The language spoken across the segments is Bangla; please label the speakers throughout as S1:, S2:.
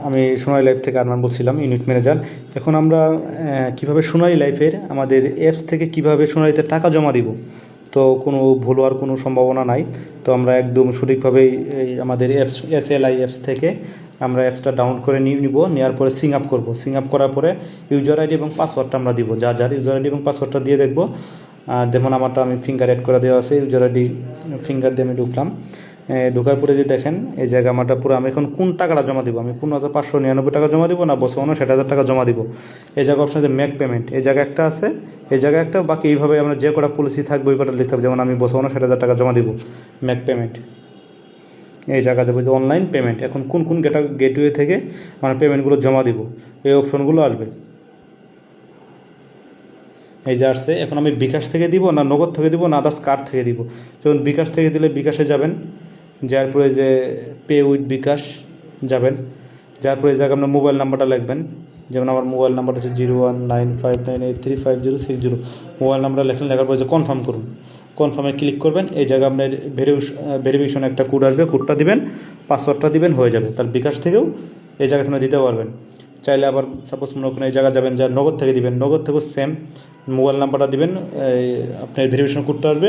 S1: আমি সোনালী লাইফ থেকে আরমান বলছিলাম, ইউনিট ম্যানেজার। এখন আমরা কিভাবে সোনালী লাইফের আমাদের অ্যাপস থেকে কিভাবে সোনালীতে টাকা জমা দিব, তো কোনো ভুল হওয়ার কোনো সম্ভাবনা নাই। তো আমরা একদম সঠিকভাবেই এই আমাদের SLI অ্যাপস থেকে আমরা অ্যাপসটা ডাউনলোড করে নেওয়ার পরে সিং আপ করবো। সিং আপ করার পরে ইউজার আইডি এবং পাসওয়ার্ডটা আমরা দিব, যার ইউজার আইডি এবং পাসওয়ার্ডটা দিয়ে দেখবো। যেমন আমারটা আমি ফিঙ্গার অ্যাড করে দেওয়া আছে, ইউজার আইডি ফিঙ্গার দিয়ে আমি ঢুকলাম। ঢোকার পরে যে দেখেন এই জায়গা আমারটা পুরো, আমি এখন কোন টাকাটা জমা দিব, আমি 15,599 টাকা জমা দিব না 59,000 টাকা জমা দিব। এই জায়গা অপশন আছে মেক পেমেন্ট, এই জায়গা একটা আছে, এই জায়গা একটা, বাকি এইভাবে আমরা যে কটা পলিসি থাকবে ওই কটা লিখতে হবে। যেমন আমি 59,000 টাকা জমা দিব, মেক পেমেন্ট। এই জায়গা যাবে যে অনলাইন পেমেন্ট, এখন কোন গেটওয়ে থেকে মানে পেমেন্টগুলো জমা দিব, এই অপশনগুলো আসবে। এই যে আসছে, এখন আমি বিকাশ থেকে দিব না নগদ থেকে দিব না আদার্স কার্ড থেকে দিব। যেমন বিকাশ থেকে দিলে বিকাশে যাবেন, যার পরে যে পে উইথ বিকাশ যাবেন, যার পরে এই জায়গায় আপনার মোবাইল নাম্বারটা লিখবেন। যেমন আমার মোবাইল নাম্বারটা হচ্ছে 0195983560। মোবাইল নাম্বারটা লেখেন, লেখার পরে যে কনফার্ম করুন, কনফার্মে ক্লিক করবেন। এই জায়গায় আপনার ভেরিফিকেশন একটা কোড আসবে, কোডটা দিবেন, পাসওয়ার্ডটা দিবেন, হয়ে যাবে। তার বিকাশ থেকেও এই জায়গা থেকে দিতে পারবেন। চাইলে আবার সাপোজ মনে করেন এই জায়গায় যাবেন, যা নগদ থেকে দিবেন, নগদ থেকেও সেম মোবাইল নাম্বারটা দিবেন, আপনার ভেরিফিকেশন কোডটা আসবে,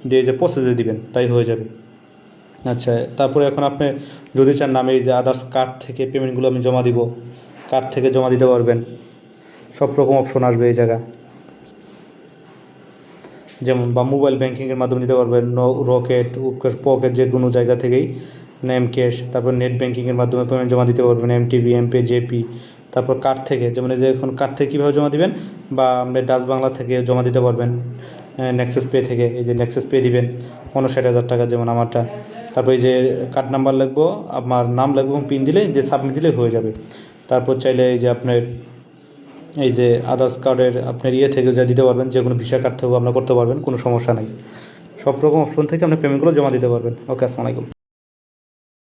S1: দিয়ে যে প্রসেসে দিবেন, তাই হয়ে যাবে। আচ্ছা, তারপরে এখন আপনি যদি চান আমি এই যে আদার্স কার্ড থেকে পেমেন্টগুলো আমি জমা দিব, কার্ড থেকে জমা দিতে পারবেন। সব রকম অপশন আসবে এই জায়গা, যেমন বা মোবাইল ব্যাঙ্কিংয়ের মাধ্যমে দিতে পারবেন, রকেট, পকেট, যে কোনো জায়গা থেকেই, এম ক্যাশ। তারপর নেট ব্যাঙ্কিংয়ের মাধ্যমে পেমেন্ট জমা দিতে পারবেন, MTV, এমপে, জেপি। তারপর কার্ড থেকে, যেমন এই যে এখন কার্ড থেকে কীভাবে জমা দিবেন, বা আপনি ডাচ বাংলা থেকে জমা দিতে পারবেন, নেক্সাস পে থেকে, এই যে নেক্সাস পে দিবেন 59,000 টাকা, যেমন আমারটা। তারপর এই যে কার্ড নাম্বার লিখবো, আমার নাম লিখবো এবং পিন দিলে যে সাবমিট দিলে হয়ে যাবে। তারপর চাইলে এই যে আপনার এই যে আদার্স কার্ডের আপনার থেকে যা দিতে পারবেন, যে কোনো ভিসা কার্ড থেকেও আপনার করতে পারবেন, কোনো সমস্যা নেই। সব রকম অপশন থেকে আপনি পেমেন্টগুলো জমা দিতে পারবেন। ওকে, আসসালামু আলাইকুম।